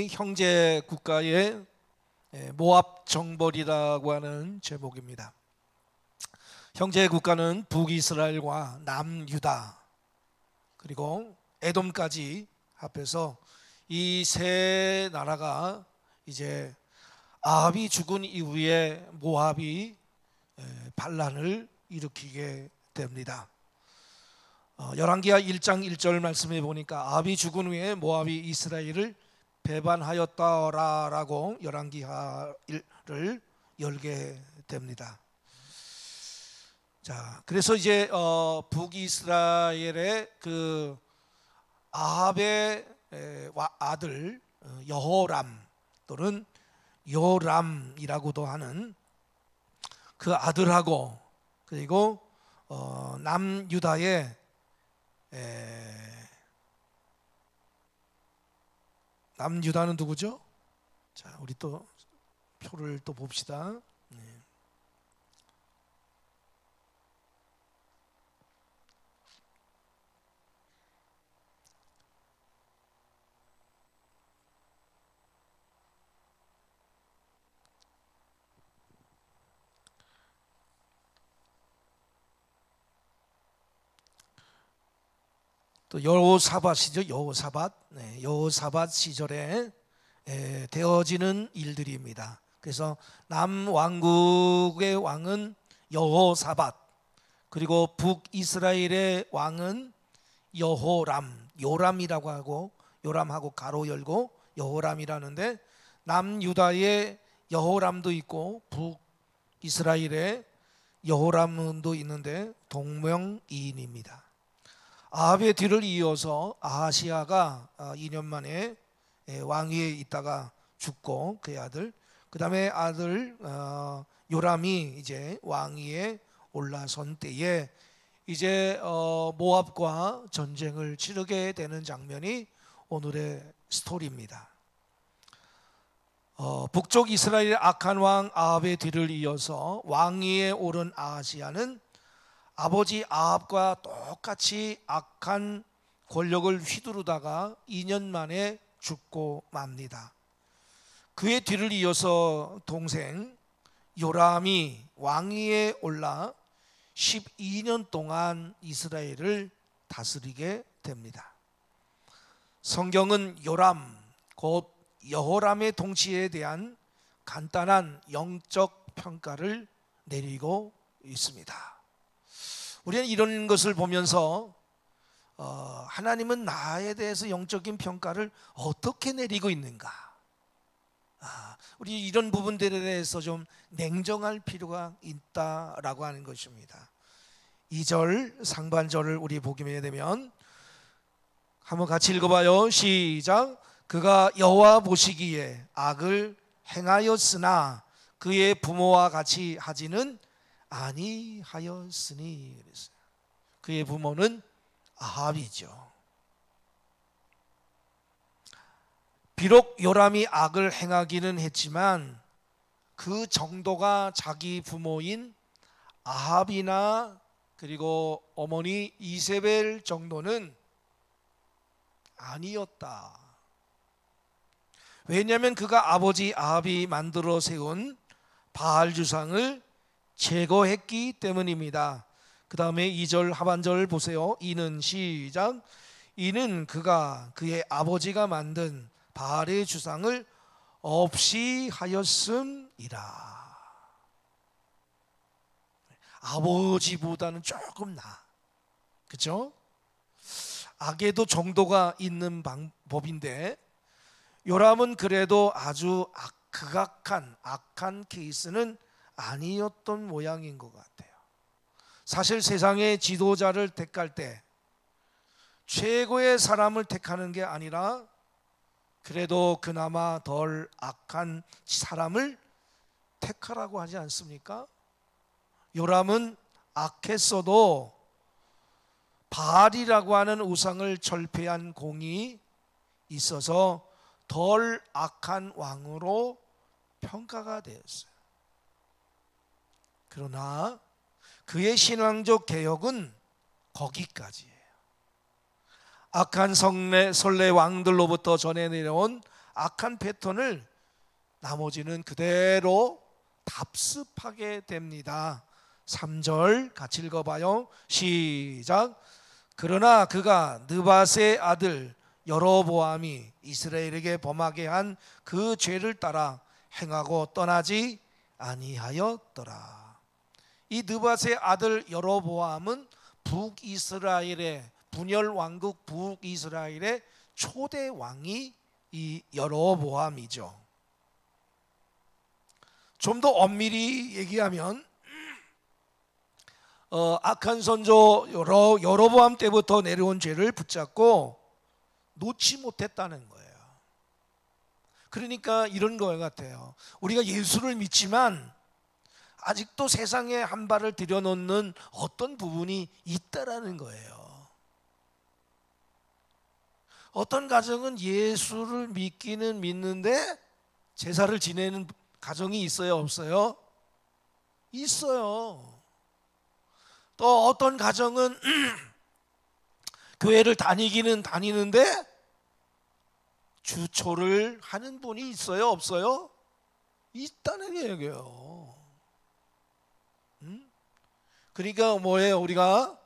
형제 국가의 모압 정벌이라고 하는 제목입니다. 형제 국가는 북이스라엘과 남유다 그리고 에돔까지 합해서 이 세 나라가 이제 아합이 죽은 이후에 모압이 반란을 일으키게 됩니다. 열왕기하 1장 1절 말씀해 보니까 아합이 죽은 후에 모압이 이스라엘을 배반하였다라고 열왕기하를 열게 됩니다. 자, 그래서 이제 북이스라엘의 그 아합의 아들 여호람 또는 요람이라고도 하는 그 아들하고 그리고 남유다의 남유다는 누구죠? 자, 우리 또 표를 또 봅시다. 또 여호사밧이죠. 여호사밧 시절에 되어지는 일들입니다. 그래서 남왕국의 왕은 여호사밧, 그리고 북이스라엘의 왕은 여호람, 요람이라고 하고 요람하고 가로 열고 여호람이라는데, 남유다의 여호람도 있고 북이스라엘의 여호람도 있는데 동명이인입니다. 아합의 뒤를 이어서 아하시아가 2년 만에 왕위에 있다가 죽고 그의 아들, 그 다음에 아들 요람이 이제 왕위에 올라선 때에 이제 모압과 전쟁을 치르게 되는 장면이 오늘의 스토리입니다. 북쪽 이스라엘의 악한 왕 아합의 뒤를 이어서 왕위에 오른 아하시아는 아버지 아합과 똑같이 악한 권력을 휘두르다가 2년 만에 죽고 맙니다. 그의 뒤를 이어서 동생 요람이 왕위에 올라 12년 동안 이스라엘을 다스리게 됩니다. 성경은 요람 곧 여호람의 통치에 대한 간단한 영적 평가를 내리고 있습니다. 우리는 이런 것을 보면서 하나님은 나에 대해서 영적인 평가를 어떻게 내리고 있는가, 우리 이런 부분들에 대해서 좀 냉정할 필요가 있다라고 하는 것입니다. 2절 상반절을 우리 보게 되면 한번 같이 읽어봐요. 시작. 그가 여호와 보시기에 악을 행하였으나 그의 부모와 같이 하지는 아니하였으니. 그의 부모는 아합이죠. 비록 요람이 악을 행하기는 했지만 그 정도가 자기 부모인 아합이나 그리고 어머니 이세벨 정도는 아니었다. 왜냐하면 그가 아버지 아합이 만들어 세운 바알 주상을 제거했기 때문입니다. 그 다음에 2절 하반절 보세요. 이는 시작. 이는 그가 그의 아버지가 만든 바알의 주상을 없이 하였음이라. 아버지보다는 조금 나아, 그렇죠? 악에도 정도가 있는 방법인데 요람은 그래도 아주 극악한 악한 케이스는 아니었던 모양인 것 같아요. 사실 세상의 지도자를 택할 때 최고의 사람을 택하는 게 아니라 그래도 그나마 덜 악한 사람을 택하라고 하지 않습니까? 요람은 악했어도 바알이라고 하는 우상을 절폐한 공이 있어서 덜 악한 왕으로 평가가 되었어요. 그러나 그의 신앙적 개혁은 거기까지예요. 악한 선래 왕들로부터 전해 내려온 악한 패턴을 나머지는 그대로 답습하게 됩니다. 3절 같이 읽어봐요. 시작. 그러나 그가 느밧의 아들 여로보암이 이스라엘에게 범하게 한 그 죄를 따라 행하고 떠나지 아니하였더라. 이 느밧의 아들 여로보암은 북이스라엘의 분열 왕국 북이스라엘의 초대 왕이 이 여로보암이죠. 좀 더 엄밀히 얘기하면 악한 선조 여로보암 때부터 내려온 죄를 붙잡고 놓지 못했다는 거예요. 그러니까 이런 거 같아요. 우리가 예수를 믿지만 아직도 세상에 한 발을 들여놓는 어떤 부분이 있다라는 거예요. 어떤 가정은 예수를 믿기는 믿는데 제사를 지내는 가정이 있어요, 없어요? 있어요. 또 어떤 가정은 교회를 다니기는 다니는데 주초를 하는 분이 있어요, 없어요? 있다는 얘기예요. 그러니까 뭐예요? 우리가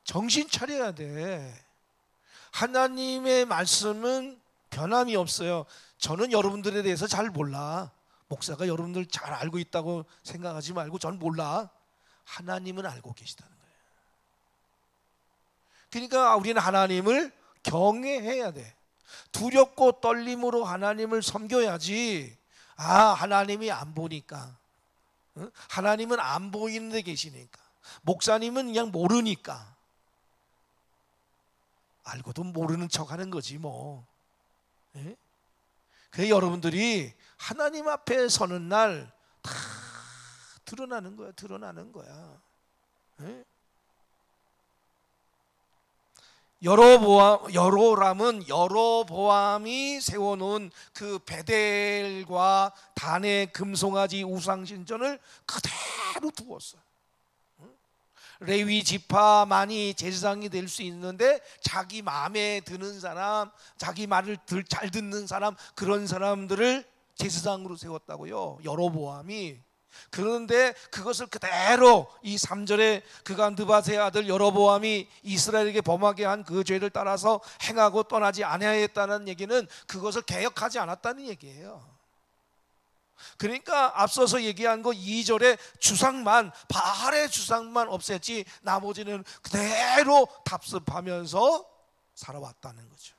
정신 차려야 돼. 하나님의 말씀은 변함이 없어요. 저는 여러분들에 대해서 잘 몰라. 목사가 여러분들 잘 알고 있다고 생각하지 말고 전 몰라. 하나님은 알고 계시다는 거예요. 그러니까 우리는 하나님을 경외해야 돼. 두렵고 떨림으로 하나님을 섬겨야지. 하나님이 안 보니까, 하나님은 안 보이는 데 계시니까, 목사님은 그냥 모르니까 알고도 모르는 척 하는 거지 뭐. 그래서 여러분들이 하나님 앞에 서는 날 다 드러나는 거야. 드러나는 거야. 여로람은 여로보암이 세워놓은 그 베델과 단의 금송아지 우상신전을 그대로 두었어. 레위 지파만이 제사장이 될 수 있는데 자기 마음에 드는 사람, 자기 말을 잘 듣는 사람, 그런 사람들을 제사장으로 세웠다고요, 여로보암이. 그런데 그것을 그대로 이 3절에 그가 느밧의 아들 여로보암이 이스라엘에게 범하게 한 그 죄를 따라서 행하고 떠나지 아니하였다는 얘기는 그것을 개혁하지 않았다는 얘기예요. 그러니까 앞서서 얘기한 거 2절에 주상만, 바알의 주상만 없앴지 나머지는 그대로 답습하면서 살아왔다는 거죠.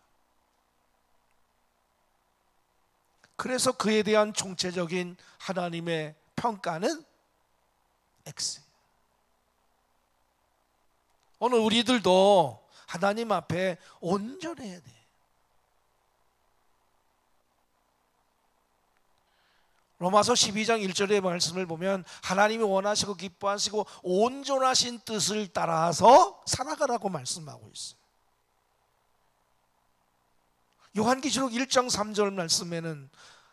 그래서 그에 대한 총체적인 하나님의 평가는 X. 오늘 우리들도 하나님 앞에 온전해야 돼. 로마서 12장 1절의 말씀을 보면 하나님이 원하시고 기뻐하시고 온전하신 뜻을 따라서 살아가라고 말씀하고 있어요. 요한계시록 1장 3절 말씀에는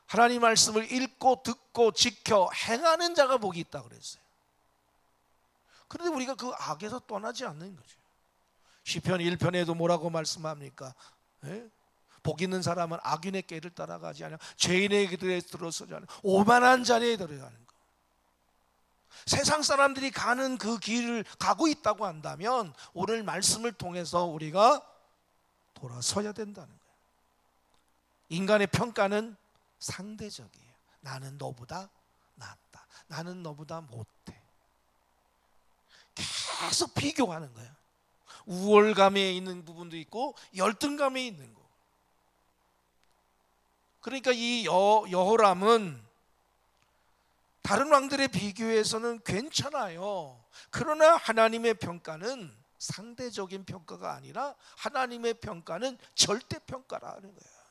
하나님 말씀을 읽고 듣고 지켜 행하는 자가 복이 있다 그랬어요. 그런데 우리가 그 악에서 떠나지 않는 거죠. 시편 1편에도 뭐라고 말씀합니까? 복 있는 사람은 악인의 길을 따라가지 않아 죄인의 길에 들어서지 않아 오만한 자리에 들어가는 거. 세상 사람들이 가는 그 길을 가고 있다고 한다면 오늘 말씀을 통해서 우리가 돌아서야 된다는 거예요. 인간의 평가는 상대적이에요. 나는 너보다 낫다. 나는 너보다 못해. 계속 비교하는 거예요. 우월감에 있는 부분도 있고 열등감에 있는 거. 그러니까 이 여호람은 다른 왕들의 비교에서는 괜찮아요. 그러나 하나님의 평가는 상대적인 평가가 아니라 하나님의 평가는 절대 평가라는 거예요.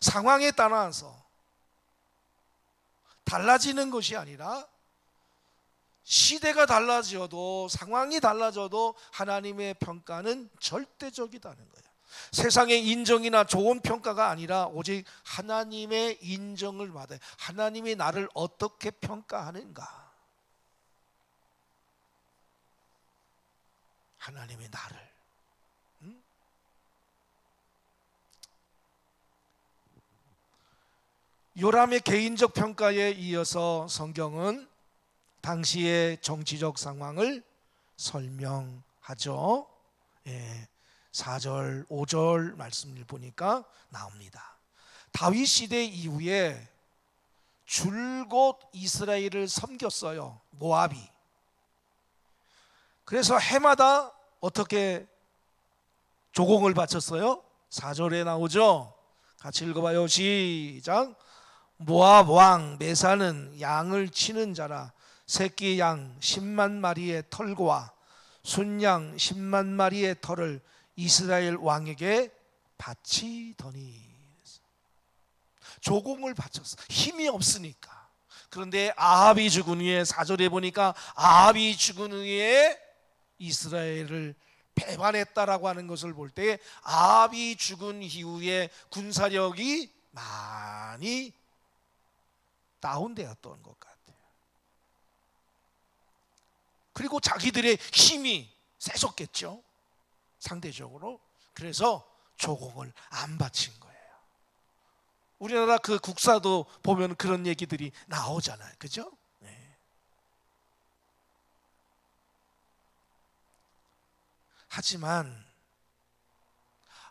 상황에 따라서 달라지는 것이 아니라 시대가 달라져도 상황이 달라져도 하나님의 평가는 절대적이다는 거예요. 세상의 인정이나 좋은 평가가 아니라 오직 하나님의 인정을 받아요. 하나님이 나를 어떻게 평가하는가. 하나님이 나를 요람의 개인적 평가에 이어서 성경은 당시의 정치적 상황을 설명하죠. 4절, 5절 말씀을 보니까 나옵니다. 다윗 시대 이후에 줄곧 이스라엘을 섬겼어요, 모압이. 그래서 해마다 어떻게 조공을 바쳤어요? 4절에 나오죠. 같이 읽어봐요. 시작. 모압 왕 메사는 양을 치는 자라. 새끼 양 10만 마리의 털과 순양 10만 마리의 털을 이스라엘 왕에게 바치더니. 조공을 바쳤어. 힘이 없으니까. 그런데 아합이 죽은 후에 4절에 보니까 아합이 죽은 후에 이스라엘을 배반했다라고 하는 것을 볼 때 아합이 죽은 이후에 군사력이 많이 다운되었던 것 같아요. 그리고 자기들의 힘이 세졌겠죠, 상대적으로. 그래서 조공을 안 바친 거예요. 우리나라 그 국사도 보면 그런 얘기들이 나오잖아요, 그죠? 하지만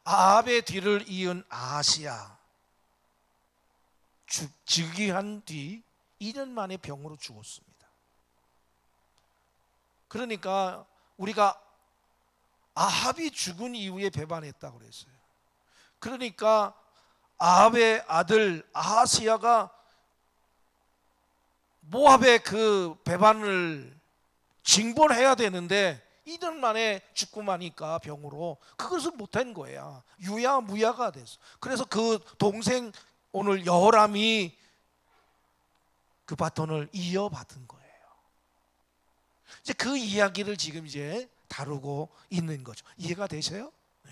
아합의 뒤를 이은 아하시야 즉위한 뒤 2년 만에 병으로 죽었습니다. 그러니까 우리가 아합이 죽은 이후에 배반했다고 그랬어요. 그러니까 아합의 아들 아하시야가 모압의 그 배반을 징벌해야 되는데 2년 만에 죽고 마니까 병으로 그것을 못한 거야. 유야무야가 됐어. 그래서 그 동생 오늘 여호람이 그 바톤을 이어받은 거예요. 이제 그 이야기를 지금 이제 다루고 있는 거죠. 이해가 되세요? 네.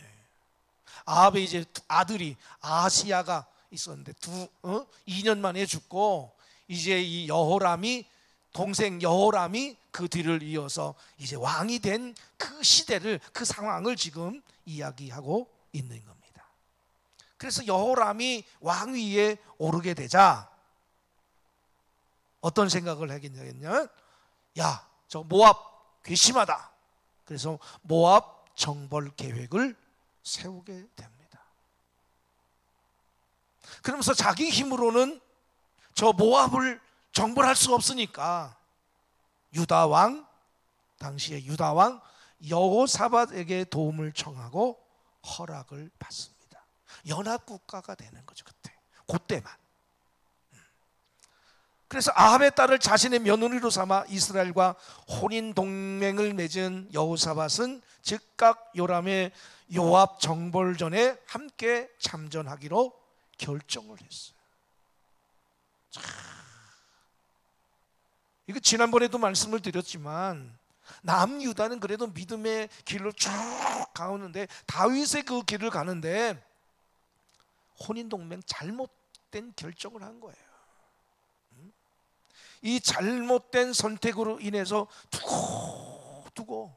아합의 이제 아들이 아하시야가 있었는데 2년 만에 죽고 이제 이 여호람이 동생 여호람이 그 뒤를 이어서 이제 왕이 된 그 시대를, 그 상황을 지금 이야기하고 있는 겁니다. 그래서 여호람이 왕위에 오르게 되자 어떤 생각을 하겠냐면, 야, 저 모압 괘씸하다. 그래서 모압 정벌 계획을 세우게 됩니다. 그러면서 자기 힘으로는 저 모압을 정벌할 수 없으니까 유다 왕, 당시의 유다 왕 여호사밧에게 도움을 청하고 허락을 받습니다. 연합국가가 되는 거죠, 그때만. 그래서 아합의 딸을 자신의 며느리로 삼아 이스라엘과 혼인 동맹을 맺은 여호사밧은 즉각 요람의 요압 정벌전에 함께 참전하기로 결정을 했어요. 이거 지난번에도 말씀을 드렸지만 남유다는 그래도 믿음의 길로 쭉 가오는데 다윗의 그 길을 가는데 혼인동맹 잘못된 결정을 한 거예요. 이 잘못된 선택으로 인해서 두고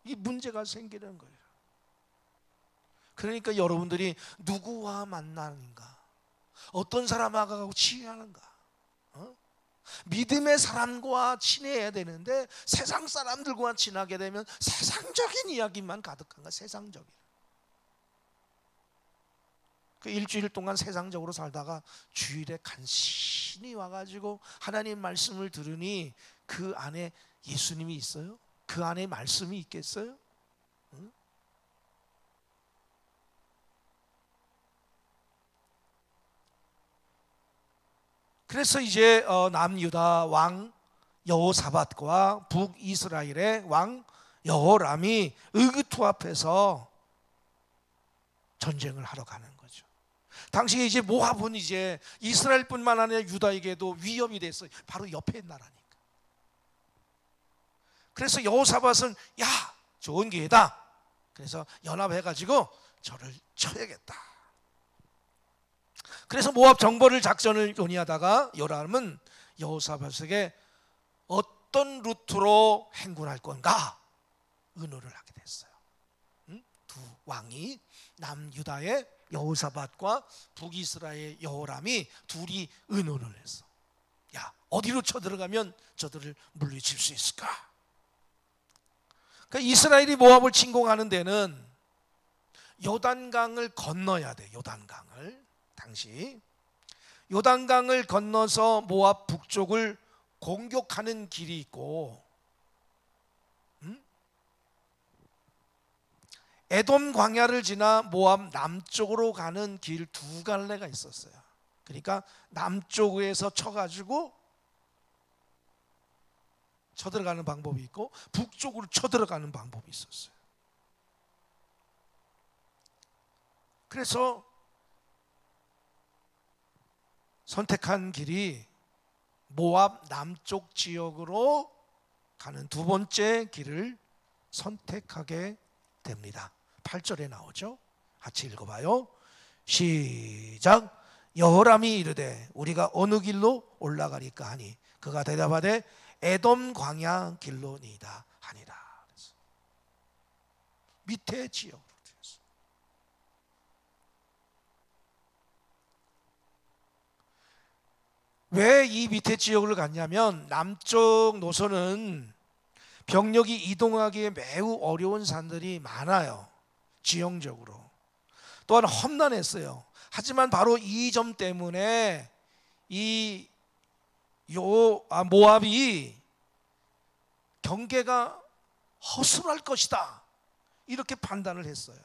이 문제가 생기는 거예요. 그러니까 여러분들이 누구와 만나는가, 어떤 사람하고 친하는가, 믿음의 사람과 친해야 되는데 세상 사람들과 친하게 되면 세상적인 이야기만 가득한 거야. 세상적인. 그 일주일 동안 세상적으로 살다가 주일에 간신히 와가지고 하나님 말씀을 들으니 그 안에 예수님이 있어요? 그 안에 말씀이 있겠어요? 응? 그래서 이제 남유다 왕 여호사밧과 북이스라엘의 왕 여호람이 의기투합해서 전쟁을 하러 가는 거죠. 당시에 이제 모압은 이제 이스라엘뿐만 아니라 유다에게도 위협이 됐어요. 바로 옆에 나라니까. 그래서 여호사밧은 야, 좋은 기회다. 그래서 연합해가지고 저를 쳐야겠다. 그래서 모압 정벌을 작전을 논의하다가 요람은 여호사밧에게 어떤 루트로 행군할 건가 의논을 하게 됐어요. 두 왕이 남유다의 여호사밧과 북이스라엘 여호람이 둘이 의논을 했어. 야, 어디로 쳐들어가면 저들을 물리칠 수 있을까? 그러니까 이스라엘이 모압을 침공하는 데는 요단강을 건너야 돼. 요단강을. 당시 요단강을 건너서 모압 북쪽을 공격하는 길이 있고, 에돔 광야를 지나 모압 남쪽으로 가는 길 두 갈래가 있었어요. 그러니까 남쪽에서 쳐가지고 쳐들어가는 방법이 있고 북쪽으로 쳐들어가는 방법이 있었어요. 그래서 선택한 길이 모압 남쪽 지역으로 가는 두 번째 길을 선택하게 됩니다. 8절에 나오죠. 같이 읽어봐요. 시작. 여호람이 이르되 우리가 어느 길로 올라가리까 하니 그가 대답하되 에돔 광야 길로니이다 하니라. 밑에 지역으로 되었어요. 왜 이 밑에 지역을 갔냐면 남쪽 노선은 병력이 이동하기에 매우 어려운 산들이 많아요. 지형적으로. 또한 험난했어요. 하지만 바로 이 점 때문에 모압이 경계가 허술할 것이다, 이렇게 판단을 했어요.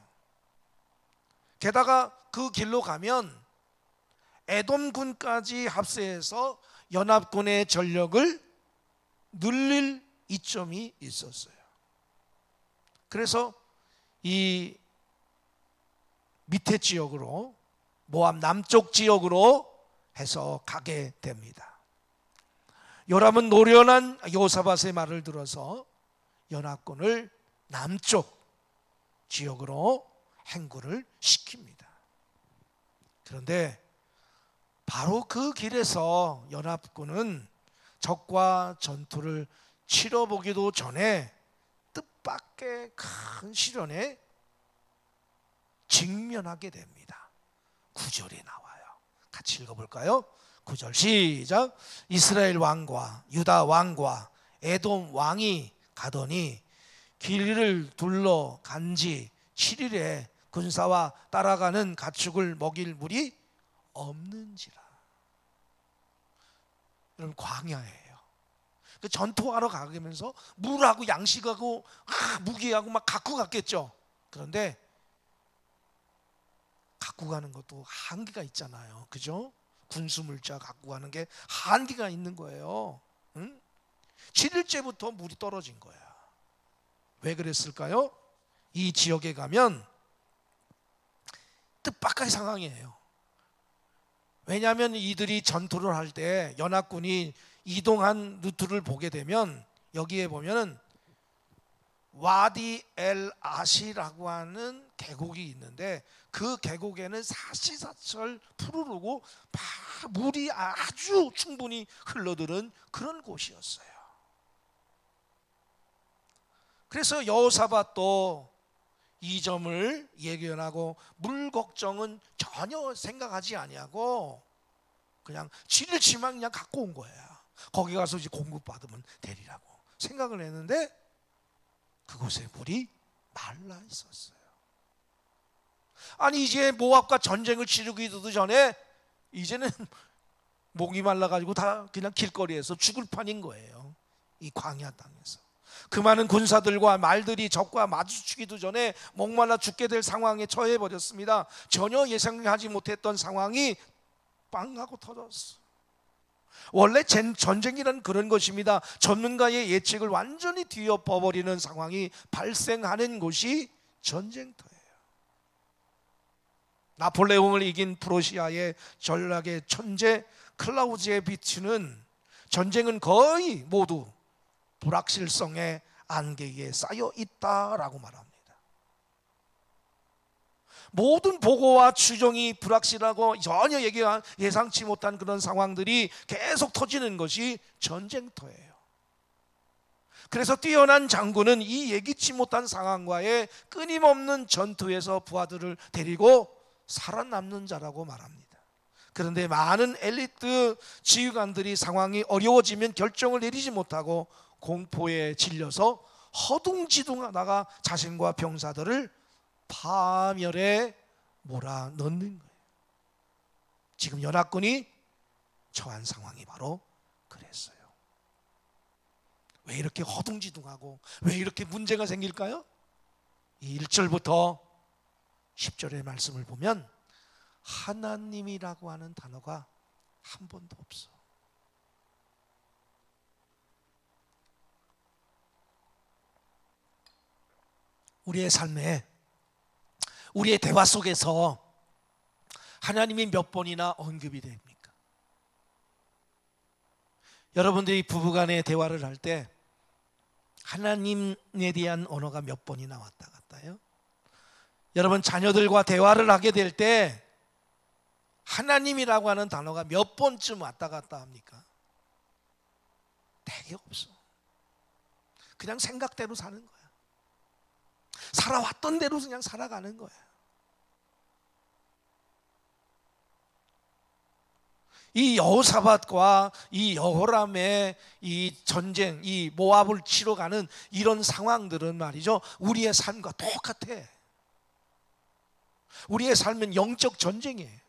게다가 그 길로 가면 에돔군까지 합세해서 연합군의 전력을 늘릴 이점이 있었어요. 그래서 이 밑에 지역으로, 모압 남쪽 지역으로 해서 가게 됩니다. 요람은 노련한 여호사밧의 말을 들어서 연합군을 남쪽 지역으로 행군을 시킵니다. 그런데 바로 그 길에서 연합군은 적과 전투를 치러보기도 전에 뜻밖의 큰 시련에 직면하게 됩니다. 9절에 나와요. 같이 읽어볼까요? 9절 시작. 이스라엘 왕과 유다 왕과 에돔 왕이 가더니 길을 둘러 간지 7일에 군사와 따라가는 가축을 먹일 물이 없는지라. 여러분, 광야예요. 그 전투하러 가면서 물하고 양식하고 무기하고 막 갖고 갔겠죠. 그런데 갖고 가는 것도 한계가 있잖아요. 그죠? 군수물자 갖고 가는 게 한계가 있는 거예요. 응? 7일째부터 물이 떨어진 거야. 왜 그랬을까요? 이 지역에 가면 뜻밖의 상황이에요. 왜냐하면 이들이 전투를 할 때 연합군이 이동한 루트를 보게 되면 여기에 보면은 와디 엘 아시라고 하는 계곡이 있는데 그 계곡에는 사시사철 푸르르고 물이 아주 충분히 흘러드는 그런 곳이었어요. 그래서 여호사밧도 이 점을 예견하고 물 걱정은 전혀 생각하지 아니하고 그냥 7일치만 그냥 갖고 온 거야. 거기 가서 이제 공급받으면 되리라고 생각을 했는데 그곳에 물이 말라 있었어요. 아니, 이제 모압과 전쟁을 치르기도 전에 이제는 목이 말라가지고 다 그냥 길거리에서 죽을 판인 거예요. 이 광야 땅에서. 그 많은 군사들과 말들이 적과 마주치기도 전에 목말라 죽게 될 상황에 처해 버렸습니다. 전혀 예상하지 못했던 상황이 빵 하고 터졌어. 원래 전쟁이란 그런 것입니다. 전문가의 예측을 완전히 뒤엎어버리는 상황이 발생하는 곳이 전쟁터예요. 나폴레옹을 이긴 프로시아의 전략의 천재 클라우제비츠는 전쟁은 거의 모두 불확실성의 안개에 쌓여 있다라고 말합니다. 모든 보고와 추정이 불확실하고 전혀 예상치 못한 그런 상황들이 계속 터지는 것이 전쟁터예요. 그래서 뛰어난 장군은 이 예기치 못한 상황과의 끊임없는 전투에서 부하들을 데리고 살아남는 자라고 말합니다. 그런데 많은 엘리트 지휘관들이 상황이 어려워지면 결정을 내리지 못하고 공포에 질려서 허둥지둥하다가 자신과 병사들을 파멸에 몰아넣는 거예요. 지금 연합군이 처한 상황이 바로 그랬어요. 왜 이렇게 허둥지둥하고 왜 이렇게 문제가 생길까요? 이 1절부터 10절의 말씀을 보면 하나님이라고 하는 단어가 한 번도 없어. 우리의 삶에, 우리의 대화 속에서 하나님이 몇 번이나 언급이 됩니까? 여러분들이 부부간의 대화를 할 때 하나님에 대한 언어가 몇 번이나 왔다 갔다 해요? 여러분 자녀들과 대화를 하게 될 때 하나님이라고 하는 단어가 몇 번쯤 왔다 갔다 합니까? 되게 없어. 그냥 생각대로 사는 거야. 살아왔던 대로 그냥 살아가는 거야. 이 여호사밧과 이 여호람의 이 전쟁, 이 모압을 치러 가는 이런 상황들은 말이죠, 우리의 삶과 똑같아. 우리의 삶은 영적 전쟁이에요.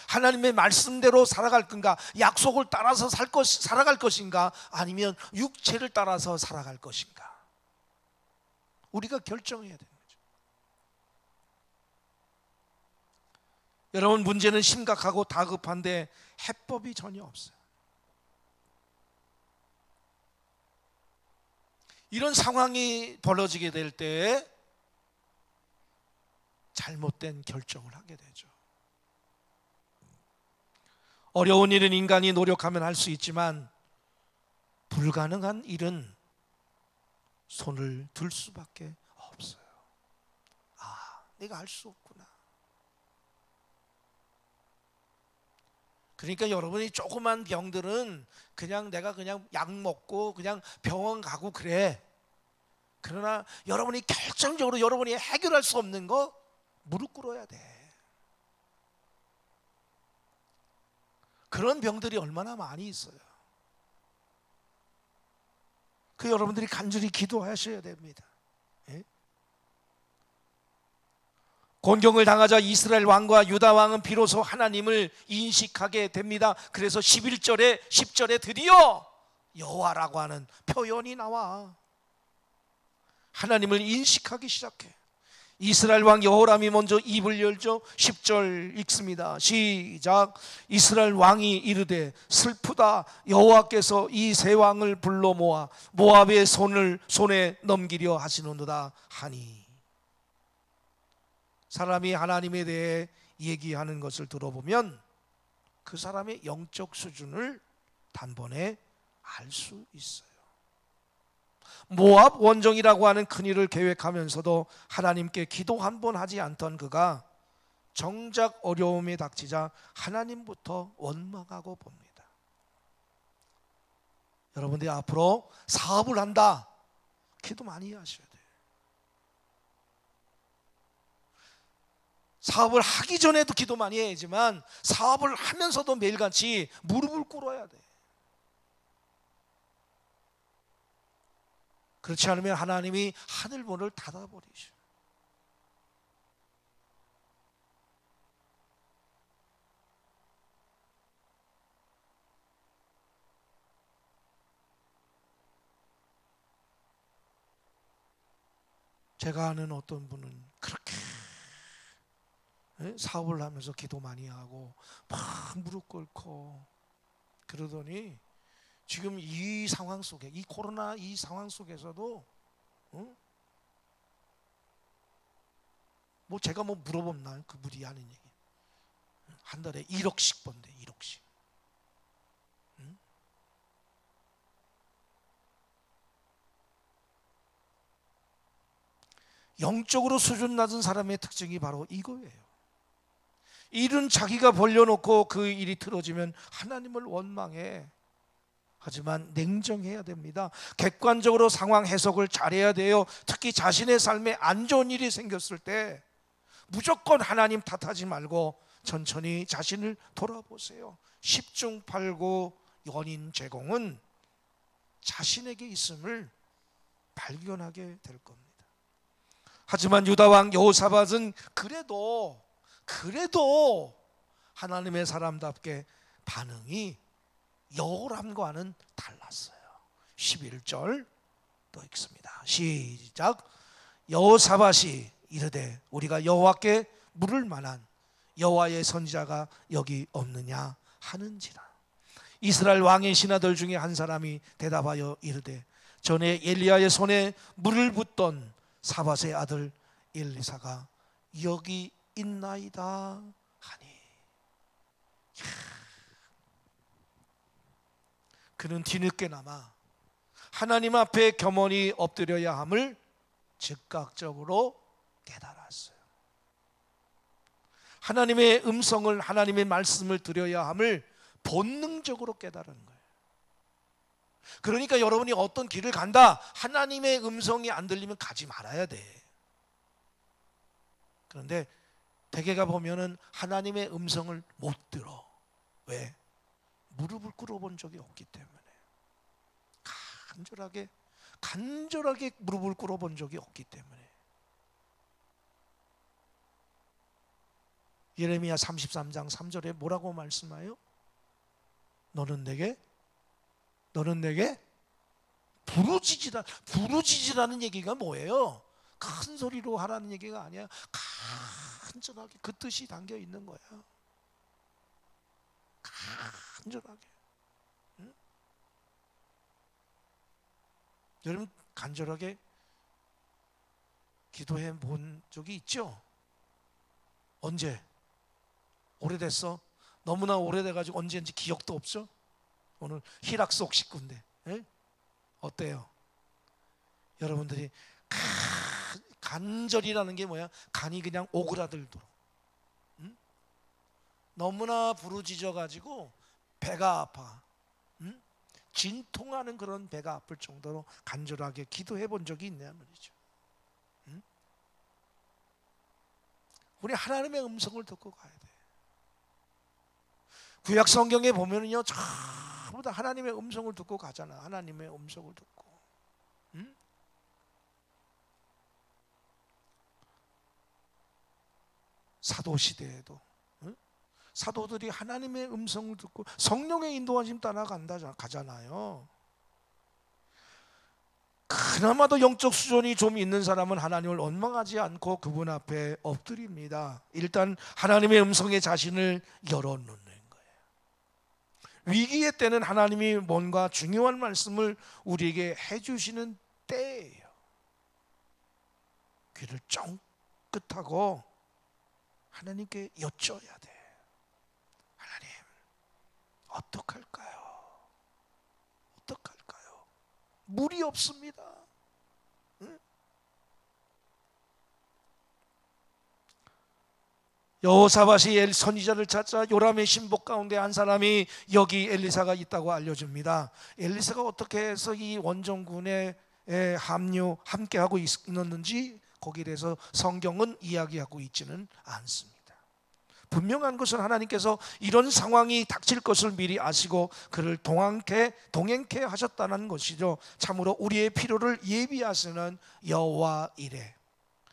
하나님의 말씀대로 살아갈 건가, 약속을 따라서 살아갈 것인가, 아니면 육체를 따라서 살아갈 것인가, 우리가 결정해야 되는 거죠. 여러분, 문제는 심각하고 다급한데 해법이 전혀 없어요. 이런 상황이 벌어지게 될 때 잘못된 결정을 하게 되죠. 어려운 일은 인간이 노력하면 할 수 있지만 불가능한 일은 손을 들 수밖에 없어요. 내가 할 수 없구나. 그러니까 여러분이 조그만 병들은 그냥 내가 그냥 약 먹고 그냥 병원 가고 그래. 그러나 여러분이 결정적으로 여러분이 해결할 수 없는 거 무릎 꿇어야 돼. 그런 병들이 얼마나 많이 있어요. 그 여러분들이 간절히 기도하셔야 됩니다. 예? 곤경을 당하자 이스라엘 왕과 유다 왕은 비로소 하나님을 인식하게 됩니다. 그래서 11절에 10절에 드디어 여호와라고 하는 표현이 나와. 하나님을 인식하기 시작해. 이스라엘 왕 여호람이 먼저 입을 열죠. 10절 읽습니다. 시작. 이스라엘 왕이 이르되 슬프다. 여호와께서 이 세 왕을 불러 모아 모압의 손에 넘기려 하시는도다 하니. 사람이 하나님에 대해 얘기하는 것을 들어보면 그 사람의 영적 수준을 단번에 알 수 있어요. 모압 원정이라고 하는 큰일을 계획하면서도 하나님께 기도 한 번 하지 않던 그가 정작 어려움이 닥치자 하나님부터 원망하고 봅니다. 여러분들이 앞으로 사업을 한다, 기도 많이 하셔야 돼요. 사업을 하기 전에도 기도 많이 해야지만 사업을 하면서도 매일같이 무릎을 꿇어야 돼. 그렇지 않으면 하나님이 하늘문을 닫아버리셔. 제가 아는 어떤 분은 그렇게 사업을 하면서 기도 많이 하고 막 무릎 꿇고 그러더니 지금 이 상황 속에, 이 코로나 이 상황 속에서도 뭐 제가 뭐 물어보면 그분이 하는 얘기, 한 달에 1억씩 번대. 1억씩. 영적으로 수준 낮은 사람의 특징이 바로 이거예요. 일은 자기가 벌려놓고 그 일이 틀어지면 하나님을 원망해. 하지만 냉정해야 됩니다. 객관적으로 상황 해석을 잘해야 돼요. 특히 자신의 삶에 안 좋은 일이 생겼을 때 무조건 하나님 탓하지 말고 천천히 자신을 돌아보세요. 10중 8구 원인 제공은 자신에게 있음을 발견하게 될 겁니다. 하지만 유다왕 여호사밧은 그래도 하나님의 사람답게 반응이 여호람과는 달랐어요. 11절 또 읽습니다. 시작. 여호사밧이 이르되 우리가 여호와께 물을 만한 여호와의 선지자가 여기 없느냐 하는지라. 이스라엘 왕의 신하들 중에 한 사람이 대답하여 이르되 전에 엘리야의 손에 물을 붓던 사밧의 아들 엘리사가 여기 있나이다 하니. 그는 뒤늦게나마 하나님 앞에 겸허히 엎드려야 함을 즉각적으로 깨달았어요. 하나님의 음성을, 하나님의 말씀을 드려야 함을 본능적으로 깨달은 거예요. 그러니까 여러분이 어떤 길을 간다, 하나님의 음성이 안 들리면 가지 말아야 돼. 그런데 대개가 보면은 하나님의 음성을 못 들어. 왜? 무릎을 꿇어본 적이 없기 때문에. 간절하게 무릎을 꿇어본 적이 없기 때문에. 예레미야 33장 3절에 뭐라고 말씀하여? 너는 내게 부르짖으라는 얘기가 뭐예요? 큰 소리로 하라는 얘기가 아니야. 간절하게 그 뜻이 담겨 있는 거야. 간절하게. 응? 여러분 간절하게 기도해 본 적이 있죠? 언제? 오래됐어? 너무나 오래돼가지고 언제인지 기억도 없죠? 오늘 희락 속 식구인데 어때요? 여러분들이 간절이라는 게 뭐야? 간이 그냥 오그라들도록 너무나 부르짖어가지고 배가 아파 진통하는 그런 배가 아플 정도로 간절하게 기도해 본 적이 있냐 말이죠. 우리 하나님의 음성을 듣고 가야 돼. 구약 성경에 보면은요 전부 다 하나님의 음성을 듣고 가잖아. 하나님의 음성을 듣고. 사도 시대에도 사도들이 하나님의 음성을 듣고 성령의 인도하심 따라 가잖아요. 그나마도 영적 수준이 좀 있는 사람은 하나님을 원망하지 않고 그분 앞에 엎드립니다. 일단 하나님의 음성에 자신을 열어놓는 거예요. 위기의 때는 하나님이 뭔가 중요한 말씀을 우리에게 해주시는 때예요. 귀를 쫑긋하고 하나님께 여쭤야 돼. 하나님, 어떡할까요? 물이 없습니다. 응? 여호사밧이 선지자를 찾자 요람의 신복 가운데 한 사람이 여기 엘리사가 있다고 알려줍니다. 엘리사가 어떻게 해서 이 원정군에 함께하고 있었는지 거기에 대해서 성경은 이야기하고 있지는 않습니다. 분명한 것은 하나님께서 이런 상황이 닥칠 것을 미리 아시고 그를 동행케 하셨다는 것이죠. 참으로 우리의 필요를 예비하시는 여호와 이레,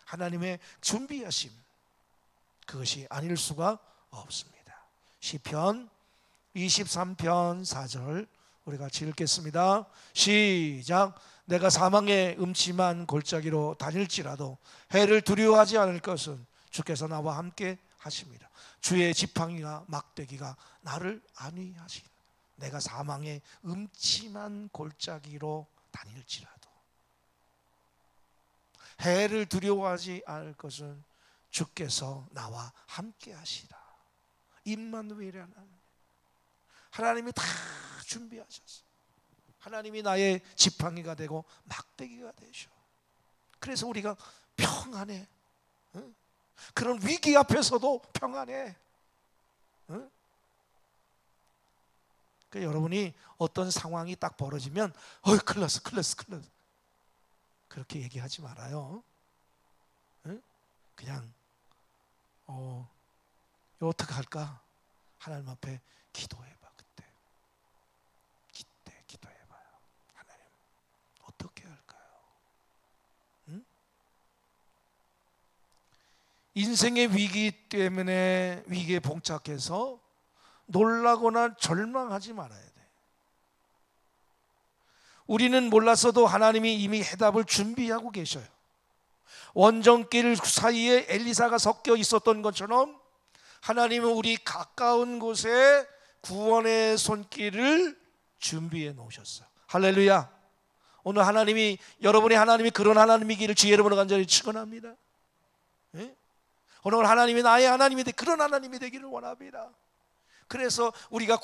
하나님의 준비하심, 그것이 아닐 수가 없습니다. 시편 23편 4절 우리 같이 읽겠습니다. 시작. 내가 사망의 음침한 골짜기로 다닐지라도 해를 두려워하지 않을 것은 주께서 나와 함께 하십니다. 주의 지팡이와 막대기가 나를 안위하시라. 내가 사망의 음침한 골짜기로 다닐지라도 해를 두려워하지 않을 것은 주께서 나와 함께 하시라. 임마누엘이라는 하나님이 다 준비하셨어. 하나님이 나의 지팡이가 되고 막대기가 되셔. 그래서 우리가 평안해. 응? 그런 위기 앞에서도 평안해. 응? 그러니까 여러분이 어떤 상황이 딱 벌어지면 큰일 났어. 그렇게 얘기하지 말아요. 응? 그냥 이거 어떻게 할까? 하나님 앞에 기도해봐. 그때 기도해봐요. 하나님 어떻게 할까요? 응? 인생의 위기 때문에 위기에 봉착해서 놀라거나 절망하지 말아야 돼. 우리는 몰랐어도 하나님이 이미 해답을 준비하고 계셔요. 원정길 사이에 엘리사가 섞여 있었던 것처럼 하나님은 우리 가까운 곳에 구원의 손길을 준비해 놓으셨어요. 할렐루야. 오늘 여러분이 그런 하나님이기를 주의 이름으로 간절히 축원합니다. 예? 오늘 하나님이 나의 하나님이 그런 하나님이 되기를 원합니다. 그래서 우리가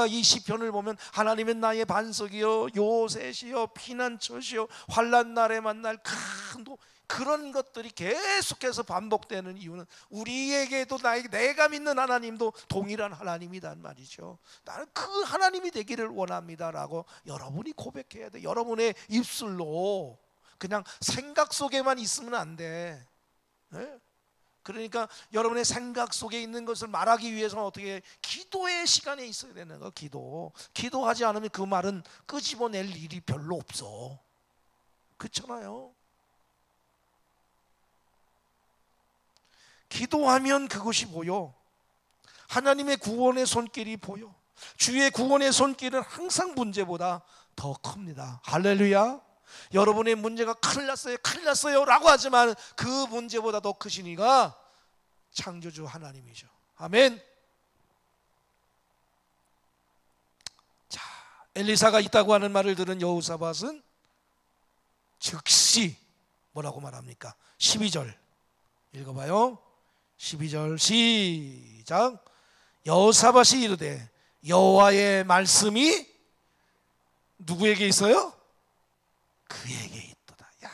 이 시편을 보면 하나님은 나의 반석이요 요새시요 피난처시요 환난 날에 만날 큰 그런 것들이 계속해서 반복되는 이유는 우리에게도 내가 믿는 하나님도 동일한 하나님이란 말이죠. 나는 그 하나님이 되기를 원합니다라고 여러분이 고백해야 돼. 여러분의 입술로 그냥 생각 속에만 있으면 안 돼. 네? 그러니까 여러분의 생각 속에 있는 것을 말하기 위해서는 어떻게 기도의 시간에 있어야 되는 거. 기도하지 않으면 그 말은 끄집어낼 일이 별로 없어. 그렇잖아요. 기도하면 그것이 보여. 하나님의 구원의 손길이 보여. 주의 구원의 손길은 항상 문제보다 더 큽니다. 할렐루야. 여러분의 문제가 큰일 났어요 라고 하지만 그 문제보다 더 크신 이가 창조주 하나님이죠. 아멘. 자, 엘리사가 있다고 하는 말을 들은 여호사밧은 즉시 뭐라고 말합니까? 12절 읽어봐요. 12절 시작. 여호사밧이 이르되 여호와의 말씀이 누구에게 있어요? 그에게 있도다. 야,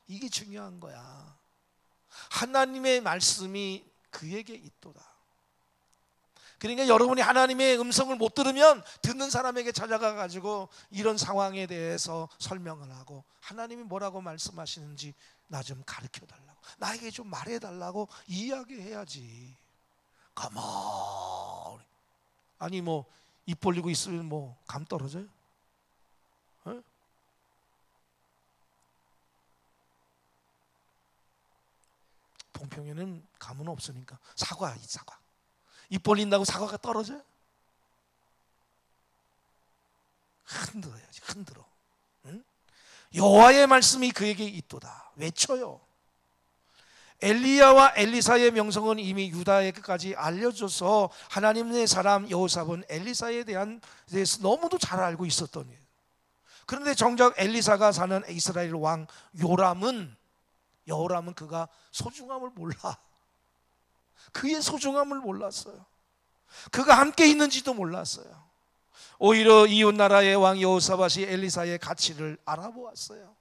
이게 중요한 거야. 하나님의 말씀이 그에게 있도다. 그러니까 여러분이 하나님의 음성을 못 들으면 듣는 사람에게 찾아가 가지고 이런 상황에 대해서 설명을 하고 하나님이 뭐라고 말씀하시는지 나 좀 가르쳐 달라고, 나에게 좀 말해 달라고 이야기해야지. 가만히. 아니 뭐 입 벌리고 있으면 뭐 감 떨어져요? 어? 봉평에는 감은 없으니까 사과. 입 벌린다고 사과가 떨어져요? 흔들어야지. 흔들어. 응? 여호와의 말씀이 그에게 있도다. 외쳐요. 엘리야와 엘리사의 명성은 이미 유다에 끝까지 알려져서 하나님의 사람 여호사밧은 엘리사에 대해서 너무도 잘 알고 있었던 거예요. 그런데 정작 엘리사가 사는 이스라엘 왕 여호람은 그가 소중함을 몰라. 그의 소중함을 몰랐어요. 그가 함께 있는지도 몰랐어요. 오히려 이웃 나라의 왕 여호사밧이 엘리사의 가치를 알아보았어요.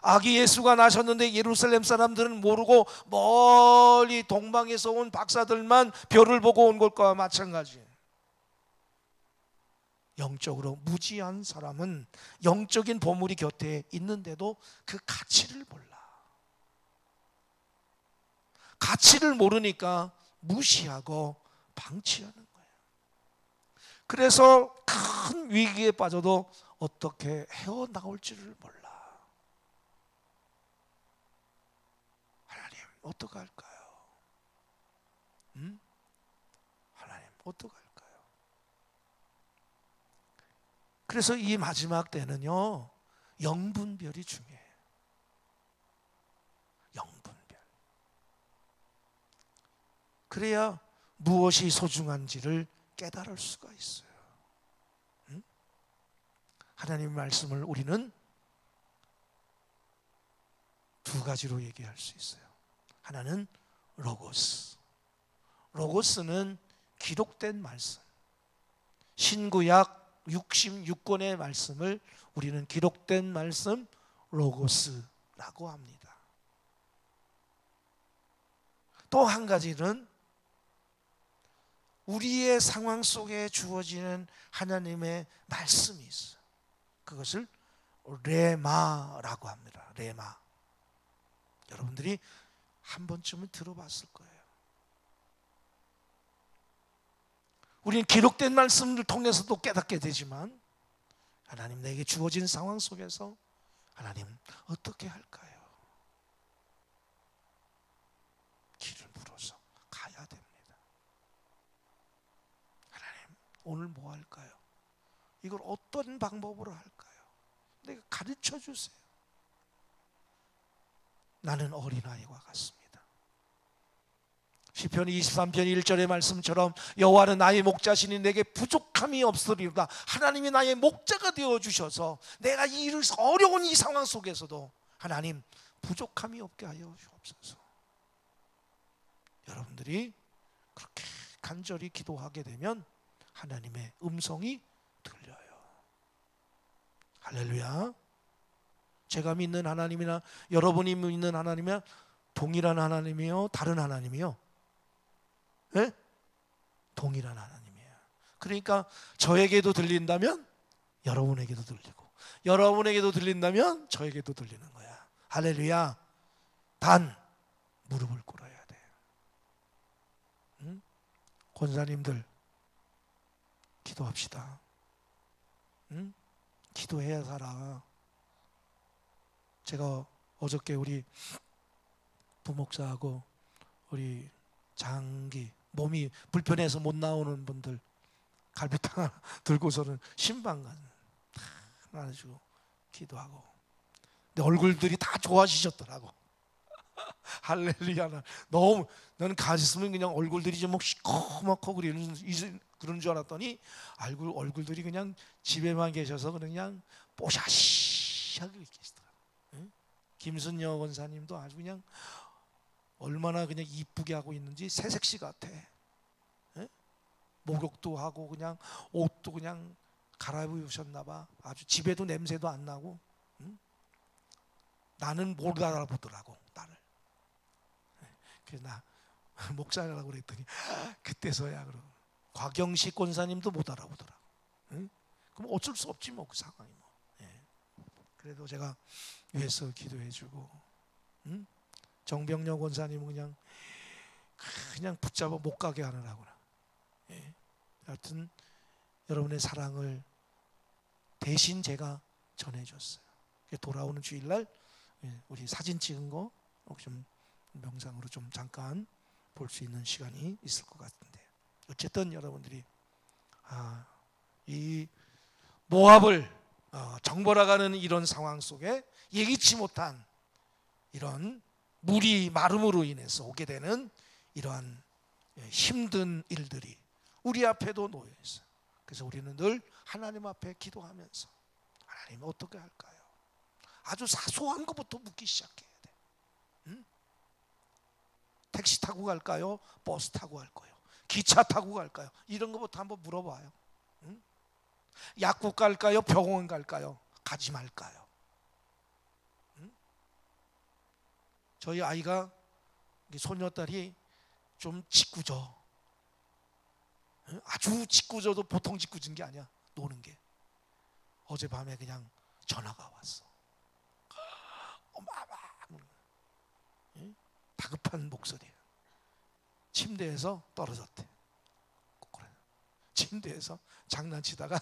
아기 예수가 나셨는데 예루살렘 사람들은 모르고 멀리 동방에서 온 박사들만 별을 보고 온 것과 마찬가지예요. 영적으로 무지한 사람은 영적인 보물이 곁에 있는데도 그 가치를 몰라. 가치를 모르니까 무시하고 방치하는 거예요. 그래서 큰 위기에 빠져도 어떻게 헤어나올지를 몰라. 하나님 어떡할까요? 하나님 어떡할까요? 그래서 이 마지막 때는요, 영분별이 중요해요. 영분별. 그래야 무엇이 소중한지를 깨달을 수가 있어요. 하나님의 말씀을 우리는 두 가지로 얘기할 수 있어요. 하나는 로고스. 로고스는 기록된 말씀. 신구약 66권의 말씀을 우리는 기록된 말씀 로고스라고 합니다. 또 한 가지는 우리의 상황 속에 주어지는 하나님의 말씀이 있어요. 그것을 레마라고 합니다. 레마. 여러분들이 한 번쯤은 들어봤을 거예요. 우리는 기록된 말씀을 통해서도 깨닫게 되지만 하나님, 내게 주어진 상황 속에서 하나님 어떻게 할까요? 길을 물어서 가야 됩니다. 하나님, 오늘 뭐 할까요? 이걸 어떤 방법으로 할까요? 내가 가르쳐 주세요. 나는 어린아이와 같습니다. 시편 23편 1절의 말씀처럼 여호와는 나의 목자시니 내게 부족함이 없으리로다. 하나님이 나의 목자가 되어주셔서 내가 이 어려운 이 상황 속에서도 하나님 부족함이 없게 하여 주옵소서. 여러분들이 그렇게 간절히 기도하게 되면 하나님의 음성이 들려요. 할렐루야. 제가 믿는 하나님이나 여러분이 믿는 하나님이야 동일한 하나님이요, 다른 하나님이요? 네? 동일한 하나님이에요. 그러니까 저에게도 들린다면 여러분에게도 들리고, 여러분에게도 들린다면 저에게도 들리는 거야. 할렐루야. 단 무릎을 꿇어야 돼. 응? 권사님들 기도합시다. 응? 기도해야 살아. 제가 어저께 우리 부목사하고 우리 장기 몸이 불편해서 못 나오는 분들 갈비탕 하나 들고서는 신방간 나눠주고 기도하고, 근데 얼굴들이 다 좋아지셨더라고. 할렐루야. 너무 나는 가졌으면 그냥 얼굴들이 좀 시커멓고 그런 줄 알았더니 얼굴들이 그냥 집에만 계셔서 그냥 뽀샤시하게 계시더라고. 응? 김순여 원사님도 아주 그냥 얼마나 그냥 이쁘게 하고 있는지 새색시 같아. 응? 목욕도 하고 그냥 옷도 그냥 갈아입으셨나 봐. 아주 집에도 냄새도 안 나고. 응? 나는 못 알아보더라고, 나를. 그래서 나 목사라고 그랬더니 그때서야 그러고, 곽영식 권사님도 못 알아보더라고. 응? 그럼 어쩔 수 없지 뭐, 그 상황이 뭐. 예. 그래도 제가 위해서 기도해주고, 응? 정병렬 권사님은 그냥 붙잡아 못 가게 하느라구나. 예. 하여튼 여러분의 사랑을 대신 제가 전해줬어요. 돌아오는 주일날 우리 사진 찍은 거 좀 명상으로 좀 잠깐 볼 수 있는 시간이 있을 것 같은데, 어쨌든 여러분들이 이 모압을 정벌하가는 이런 상황 속에 예기치 못한 이런 물이 마름으로 인해서 오게 되는 이러한 힘든 일들이 우리 앞에도 놓여 있어요. 그래서 우리는 늘 하나님 앞에 기도하면서 하나님 어떻게 할까요? 아주 사소한 것부터 묻기 시작해야 돼. 응? 택시 타고 갈까요? 버스 타고 갈 거예요? 기차 타고 갈까요? 이런 것부터 한번 물어봐요. 응? 약국 갈까요? 병원 갈까요? 가지 말까요? 응? 저희 아이가 소녀딸이 좀 짓궂어. 아주 짓궂어도 보통 짓궂은 게 아니야. 노는 게. 어젯밤에 그냥 전화가 왔어. 다급한 목소리야. 침대에서 떨어졌대. 침대에서 장난치다가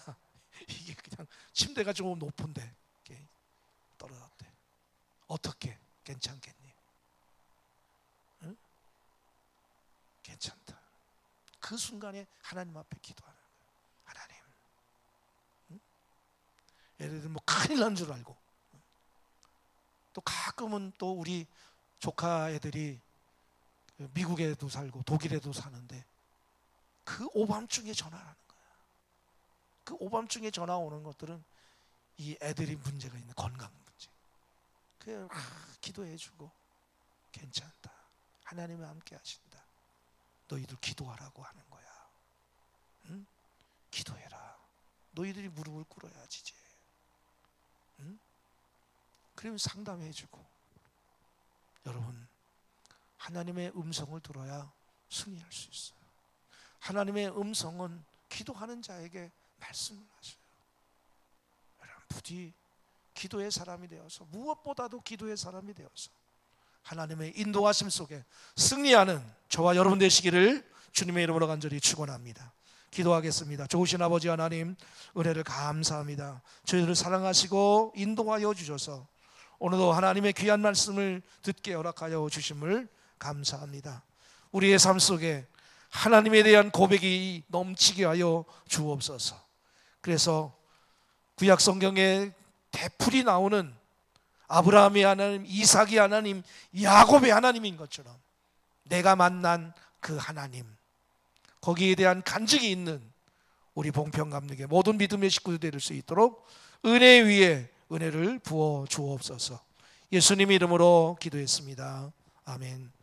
이게 그냥 침대가 좀 높은데 이렇게 떨어졌대. 어떻게? 괜찮겠니? 응? 괜찮다. 그 순간에 하나님 앞에 기도하는 거야. 하나님, 응? 예를 들면 뭐 큰일 난 줄 알고, 또 가끔은 또 우리 조카 애들이 미국에도 살고 독일에도 사는데 그 오밤중에 전화를 하는 거야. 그 오밤중에 전화 오는 것들은 이 애들이 문제가 있는 건강 문제. 그래 기도해주고 괜찮다. 하나님이 함께 하신다. 너희들 기도하라고 하는 거야. 응? 기도해라. 너희들이 무릎을 꿇어야지 이제. 응? 그러면 상담해주고. 여러분, 하나님의 음성을 들어야 승리할 수 있어요. 하나님의 음성은 기도하는 자에게 말씀을 하셔요. 여러분, 부디 기도의 사람이 되어서, 무엇보다도 기도의 사람이 되어서 하나님의 인도하심 속에 승리하는 저와 여러분 되시기를 주님의 이름으로 간절히 축원합니다. 기도하겠습니다. 좋으신 아버지 하나님, 은혜를 감사합니다. 저희들을 사랑하시고 인도하여 주셔서 오늘도 하나님의 귀한 말씀을 듣게 허락하여 주심을 감사합니다. 우리의 삶 속에 하나님에 대한 고백이 넘치게 하여 주옵소서. 그래서 구약 성경에 대풀이 나오는 아브라함의 하나님, 이삭의 하나님, 야곱의 하나님인 것처럼 내가 만난 그 하나님, 거기에 대한 간증이 있는 우리 봉평감리교 모든 믿음의 식구들 될 수 있도록 은혜 위에 은혜를 부어 주옵소서. 예수님 이름으로 기도했습니다. 아멘.